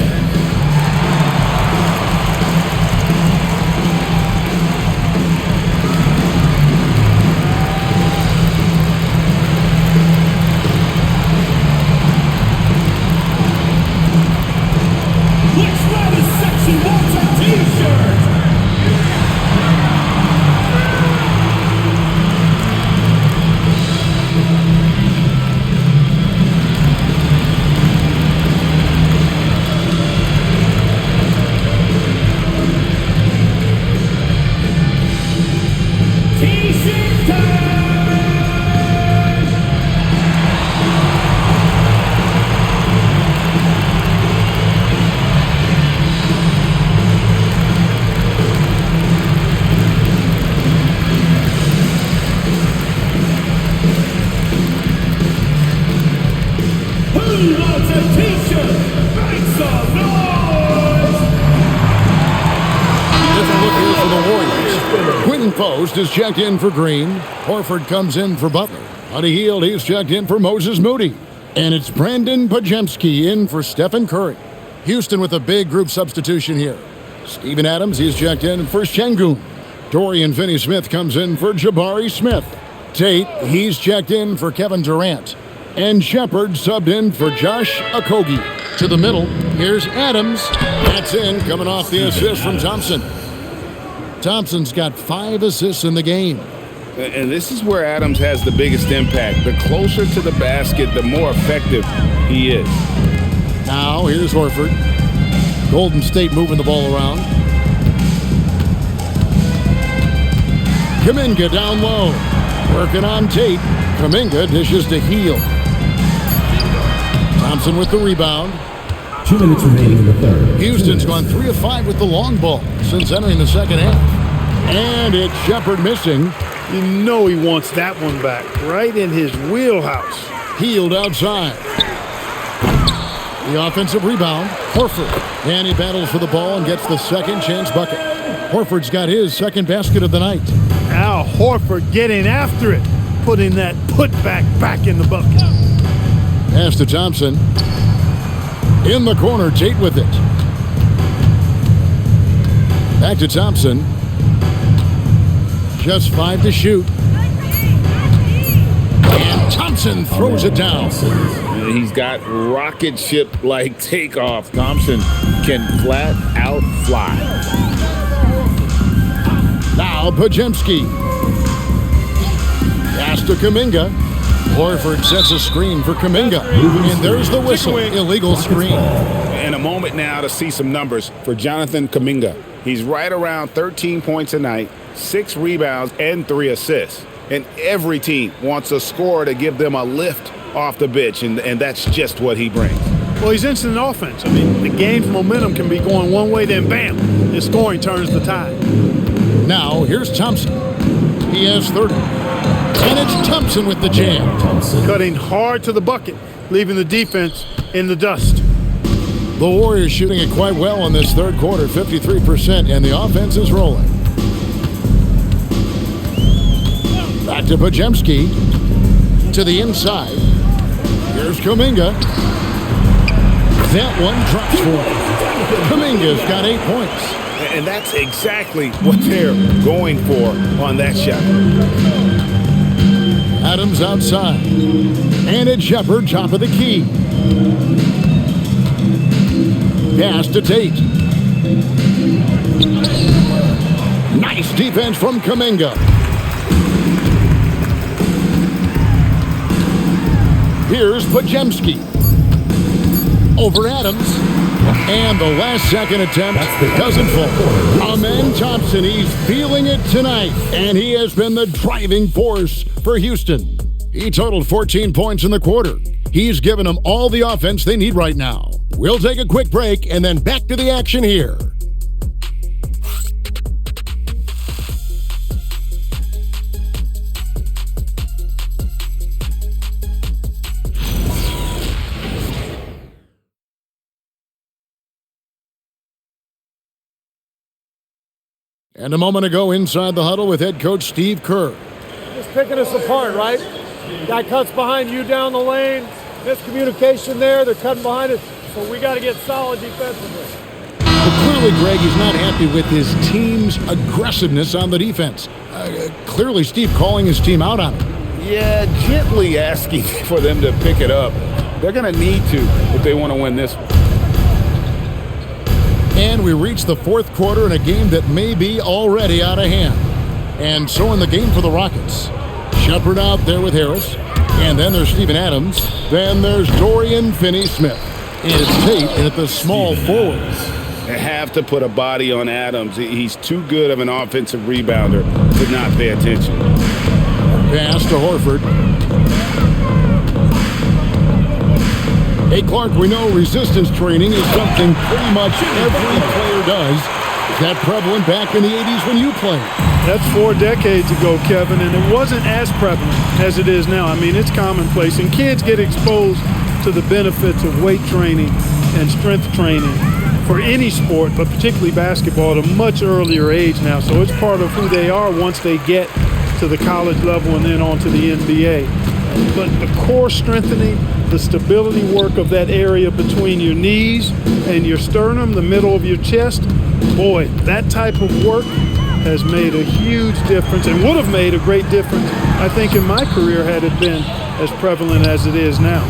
Which loudest section wants a t-shirt? T-shirt time! Who wants a t-shirt? Make some noise! Different look here for the Warriors. Quentin Post is checked in for Green. Horford comes in for Butler. Buddy Hield, he's checked in for Moses Moody. And it's Brandon Podziemski in for Stephen Curry. Houston with a big group substitution here. Steven Adams, he's checked in for Şengün. Dorian Finney-Smith comes in for Jabari Smith. Tate, he's checked in for Kevin Durant. And Shepard subbed in for Josh Okogie. To the middle, here's Adams. That's in, coming off the assist from Thompson. Thompson's got 5 assists in the game. And this is where Adams has the biggest impact. The closer to the basket, the more effective he is. Now, here's Horford. Golden State moving the ball around. Kuminga down low. Working on Tate. Kuminga dishes to Hield. Thompson with the rebound. 2 minutes remaining in the third. Houston's gone 3 of 5 with the long ball since entering the second half. And it's Shepard missing. You know he wants that one back, right in his wheelhouse. Hield outside. The offensive rebound, Horford. And he battles for the ball and gets the second chance bucket. Horford's got his second basket of the night. Al Horford getting after it, putting that putback back in the bucket. Pass to Thompson. In the corner, Tate with it. Back to Thompson. Just 5 to shoot. And Thompson throws it down. He's got rocket ship-like takeoff. Thompson can flat out fly. Now Podziemski. Pass to Kuminga. Horford sets a screen for Kuminga. And there's the whistle. Illegal screen. And a moment now to see some numbers for Jonathan Kuminga. He's right around 13 points a night, 6 rebounds, and 3 assists. And every team wants a scorer to give them a lift off the bench, and that's just what he brings. Well, he's instant offense. I mean, the game's momentum can be going one way, then bam, his scoring turns the tide. Now, here's Thompson. He has 30. And it's Thompson with the jam. Cutting hard to the bucket, leaving the defense in the dust. The Warriors shooting it quite well in this third quarter, 53%, and the offense is rolling. Back to Podziemski. To the inside. Here's Kuminga. That one drops for him. Kuminga's got 8 points. And that's exactly what they're going for on that shot. Adams outside. And it's Shepard, top of the key. Pass to Tate. Nice defense from Kuminga. Here's Podziemski. Over Adams. And the last second attempt doesn't fall. Amen Thompson, he's feeling it tonight. And he has been the driving force for Houston. He totaled 14 points in the quarter. He's given them all the offense they need right now. We'll take a quick break and then back to the action here. And a moment ago inside the huddle with head coach Steve Kerr. Just picking us apart, right? Guy cuts behind you down the lane. Miscommunication there. They're cutting behind us. So we got to get solid defensively. But clearly, Greg, he's not happy with his team's aggressiveness on the defense. Clearly, Steve calling his team out on it. Yeah, gently asking for them to pick it up. They're going to need to if they want to win this one. And we reach the fourth quarter in a game that may be already out of hand. And so in the game for the Rockets. Shepard out there with Harris. And then there's Steven Adams. Then there's Dorian Finney-Smith. And it's Tate at the small forwards. They have to put a body on Adams. He's too good of an offensive rebounder to not pay attention. Pass to Horford. Hey, Clark, we know resistance training is something pretty much every player does. Is that prevalent back in the 80s when you played? That's 4 decades ago, Kevin, and it wasn't as prevalent as it is now. I mean, it's commonplace, and kids get exposed to the benefits of weight training and strength training for any sport, but particularly basketball, at a much earlier age now. So it's part of who they are once they get to the college level and then on to the NBA. But the core strengthening, the stability work of that area between your knees and your sternum, the middle of your chest, boy, that type of work has made a huge difference and would have made a great difference, I think, in my career had it been as prevalent as it is now.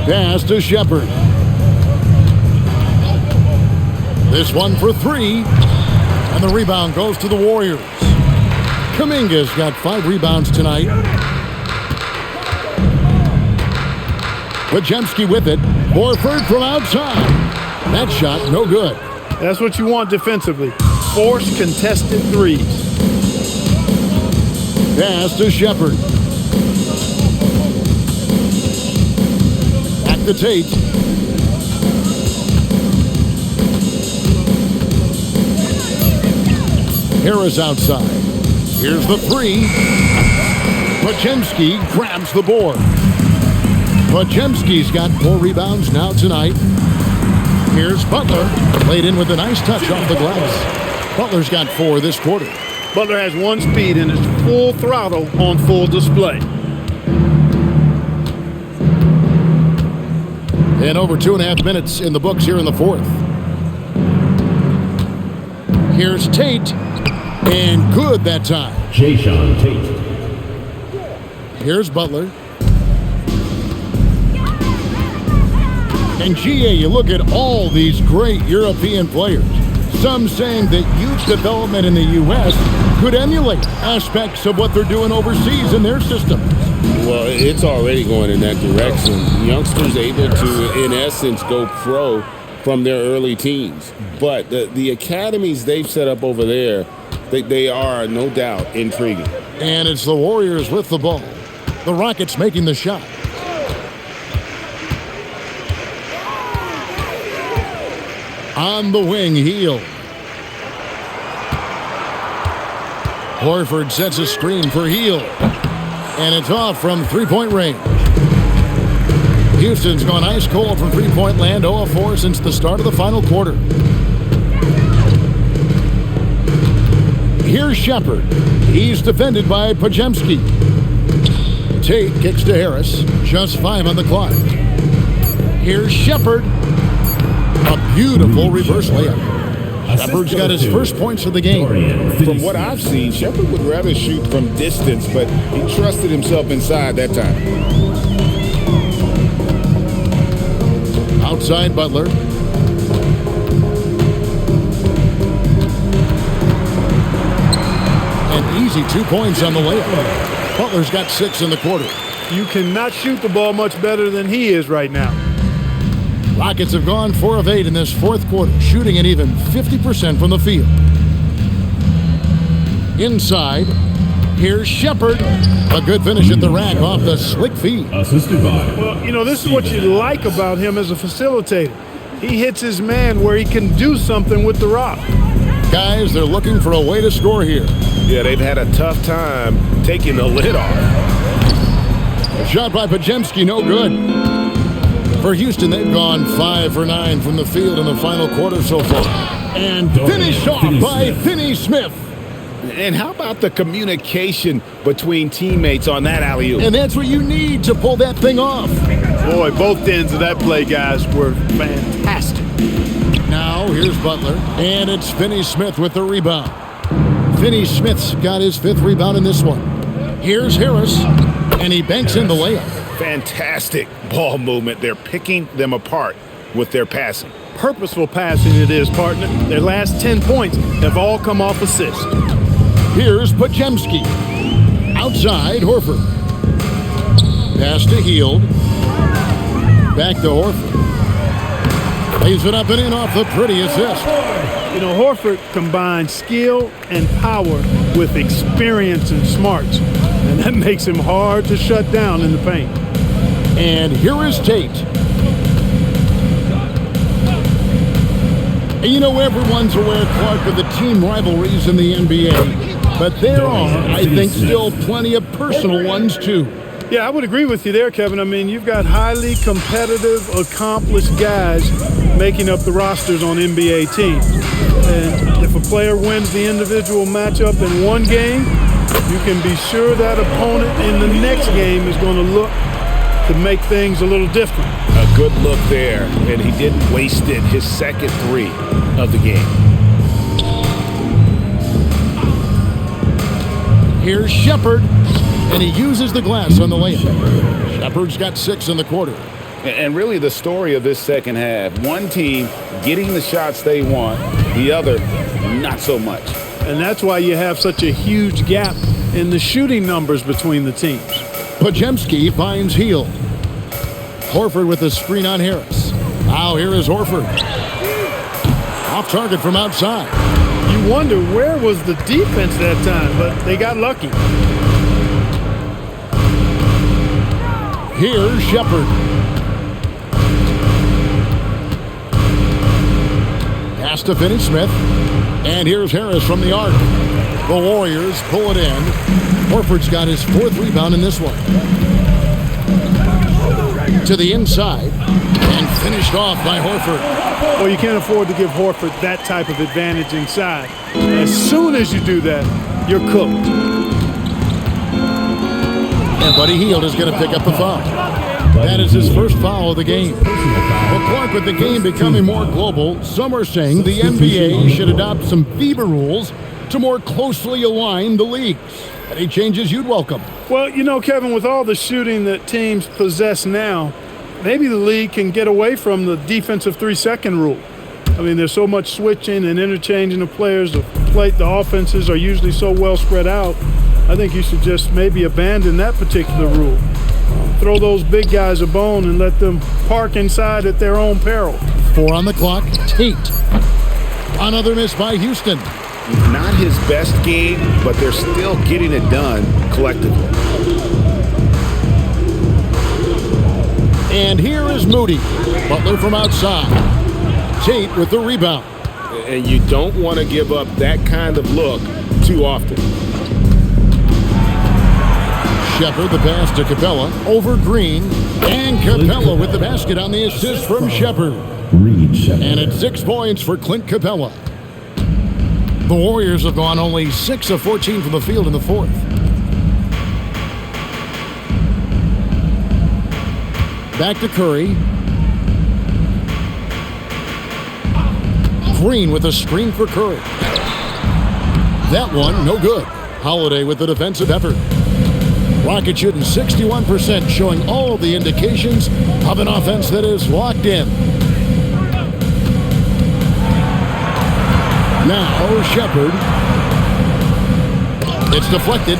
Pass to Shepard. This one for 3. And the rebound goes to the Warriors. Kuminga's got 5 rebounds tonight. Podziemski with it. Horford from outside. That shot, no good. That's what you want defensively. Force contested threes. Pass to Shepard. Back to Tate. Harris outside. Here's the 3. Podziemski grabs the board. Podziemski's got 4 rebounds now tonight. Here's Butler. Played in with a nice touch off the glass. Butler's got 4 this quarter. Butler has 1 speed and is full throttle on full display. And over 2.5 minutes in the books here in the fourth. Here's Tate. And good that time. Jayshawn Tate. Here's Butler. And GA, you look at all these great European players. Some saying that youth development in the U.S. could emulate aspects of what they're doing overseas in their system. Well, it's already going in that direction. Youngsters able to, in essence, go pro from their early teens. But the academies they've set up over there, they are, no doubt, intriguing. And it's the Warriors with the ball. The Rockets making the shot. On the wing, Hield. Horford sets a screen for Hield. And it's off from three-point range. Houston's gone ice cold from three-point land, 0 of 4 since the start of the final quarter. Here's Shepard. He's defended by Podziemski. Tate kicks to Harris. Just 5 on the clock. Here's Shepard. A beautiful reverse layup. Shepard's got his first points of the game. From what I've seen, Shepard would rather shoot from distance, but he trusted himself inside that time. Outside Butler. An easy 2 points on the layup. Butler's got 6 in the quarter. You cannot shoot the ball much better than he is right now. Rockets have gone 4 of 8 in this fourth quarter, shooting at even 50% from the field. Inside, here's Shepard. A good finish at the rack off the slick feed. Assisted by. Well, you know, this is what you like about him as a facilitator. He hits his man where he can do something with the rock. Guys, they're looking for a way to score here. Yeah, they've had a tough time taking the lid off. A shot by Podziemski, no good. For Houston, they've gone 5 for 9 from the field in the final quarter so far. And finished off by Finney Smith. And how about the communication between teammates on that alley-oop? And that's what you need to pull that thing off. Boy, both ends of that play, guys, were fantastic. Now, here's Butler, and it's Finney Smith with the rebound. Finney Smith's got his 5th rebound in this one. Here's Harris, and he banks in the layup. Fantastic ball movement. They're picking them apart with their passing. Purposeful passing it is, partner. Their last 10 points have all come off assists. Here's Podziemski. Outside, Horford. Pass to Hield. Back to Horford. Lays it up and in off the pretty assist. You know, Horford combines skill and power with experience and smarts, and that makes him hard to shut down in the paint. And here is Tate. And you know, everyone's aware, Clark, of the team rivalries in the NBA, but there are, I think, still plenty of personal ones, too. Yeah, I would agree with you there, Kevin. I mean, you've got highly competitive, accomplished guys making up the rosters on NBA teams. And if a player wins the individual matchup in one game, you can be sure that opponent in the next game is going to look to make things a little different. A good look there, and he didn't waste it. His second 3 of the game. Here's Shepard, and he uses the glass on the layup. Shepard's got 6 in the quarter. And really the story of this second half, one team getting the shots they want, the other not so much. And that's why you have such a huge gap in the shooting numbers between the teams. Podziemski finds Hield. Horford with the screen on Harris. Now here is Horford. Off target from outside. You wonder where was the defense that time, but they got lucky. Here's Shepard. Pass to Finney Smith. And here's Harris from the arc. The Warriors pull it in. Horford's got his 4th rebound in this one. To the inside. And finished off by Horford. Well, you can't afford to give Horford that type of advantage inside. As soon as you do that, you're cooked. And Buddy Hield is going to pick up the foul. That is his first foul of the game. Well, Clark, with the game becoming more global, some are saying the NBA should adopt some FIBA rules to more closely align the leagues. Any changes you'd welcome? Well, you know, Kevin, with all the shooting that teams possess now, maybe the league can get away from the defensive 3-second rule. I mean, there's so much switching and interchanging of players. The offenses are usually so well spread out. I think you should just maybe abandon that particular rule. Throw those big guys a bone and let them park inside at their own peril. 4 on the clock. Tate. Another miss by Houston. Not his best game, but they're still getting it done collectively. And here is Moody. Butler from outside. Tate with the rebound. And you don't want to give up that kind of look too often. Shepard, the pass to Capella, over Green, and Capella with the basket on the assist from Shepard. And it's 6 points for Clint Capella. The Warriors have gone only 6 of 14 from the field in the 4th. Back to Curry. Green with a screen for Curry. That one, no good. Holiday with the defensive effort. Rocket shooting 61%, showing all the indications of an offense that is locked in. Now, Shepard. It's deflected.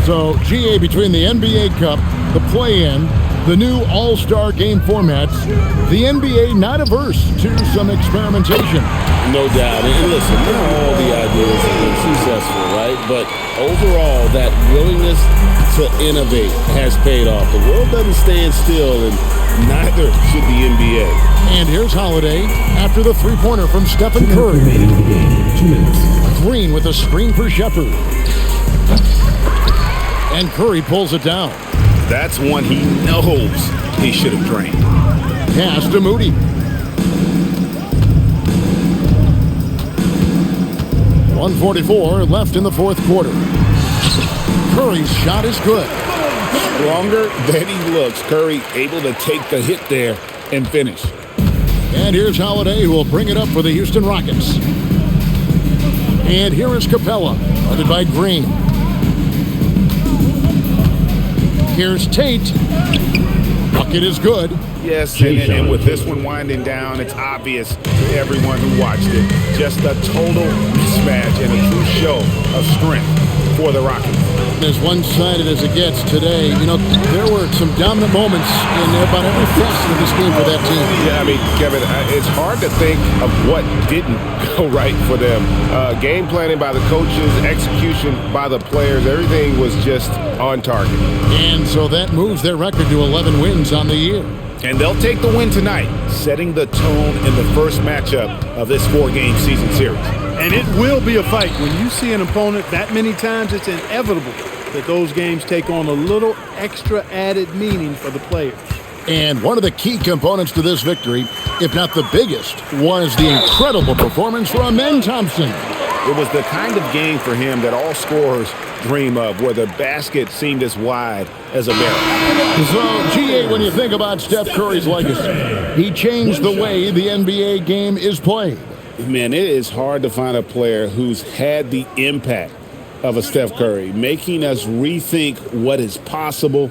So, GA, between the NBA Cup, the play-in, the new All-Star game formats, the NBA not averse to some experimentation. No doubt. And listen, not all the ideas have been successful, right? But overall, that willingness to innovate has paid off. The world doesn't stand still, and neither should the NBA. And here's Holiday after the three-pointer from Stephen Curry. 2 minutes. Green with a screen for Shepard. And Curry pulls it down. That's one he knows he should have drained. Pass to Moody. .144 left in the fourth quarter. Curry's shot is good. Stronger than he looks. Curry able to take the hit there and finish. And here's Holiday, who will bring it up for the Houston Rockets. And here is Capella, guarded by Green. Here's Tate. Bucket is good. Yes, and with this one winding down, it's obvious to everyone who watched it. Just a total mismatch and a true show of strength for the Rockets. As one-sided as it gets today, you know, there were some dominant moments in about every facet of this game for that team. Yeah, I mean, Kevin, it's hard to think of what didn't go right for them. Game planning by the coaches, execution by the players, everything was just on target. And so that moves their record to 11 wins on the year. And they'll take the win tonight, setting the tone in the first matchup of this 4-game season series. And it will be a fight. When you see an opponent that many times, it's inevitable that those games take on a little extra added meaning for the players. And one of the key components to this victory, if not the biggest, was the incredible performance from Amen Thompson. It was the kind of game for him that all scorers dream of, where the basket seemed as wide as a barrel. So, GA, when you think about Steph Curry's legacy, he changed the way the NBA game is played. Man, it is hard to find a player who's had the impact of a Steph Curry, making us rethink what is possible.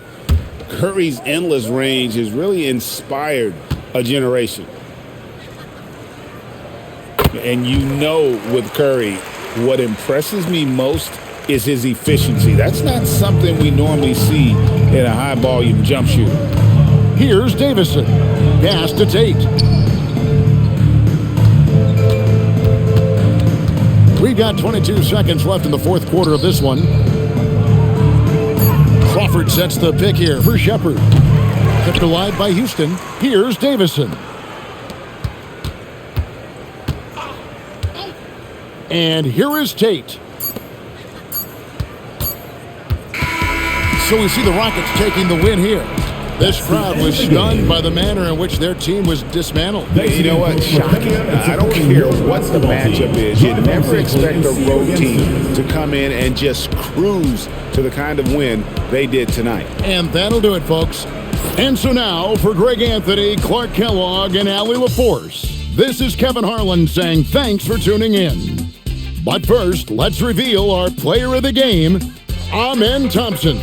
Curry's endless range has really inspired a generation. And you know, with Curry, what impresses me most is his efficiency. That's not something we normally see in a high-volume jump shooter. Here's Davison. Pass to Tate. We've got 22 seconds left in the fourth quarter of this one. Crawford sets the pick here for Shepard. Kept alive by Houston. Here's Davison. And here is Tate. So we see the Rockets taking the win here. This crowd was stunned by the manner in which their team was dismantled. You know what? Shocking. I don't care what the matchup is. You never expect a road team to come in and just cruise to the kind of win they did tonight. And that'll do it, folks. And so now, for Greg Anthony, Clark Kellogg, and Allie LaForce, this is Kevin Harlan saying thanks for tuning in. But first, let's reveal our player of the game, Amen Thompson.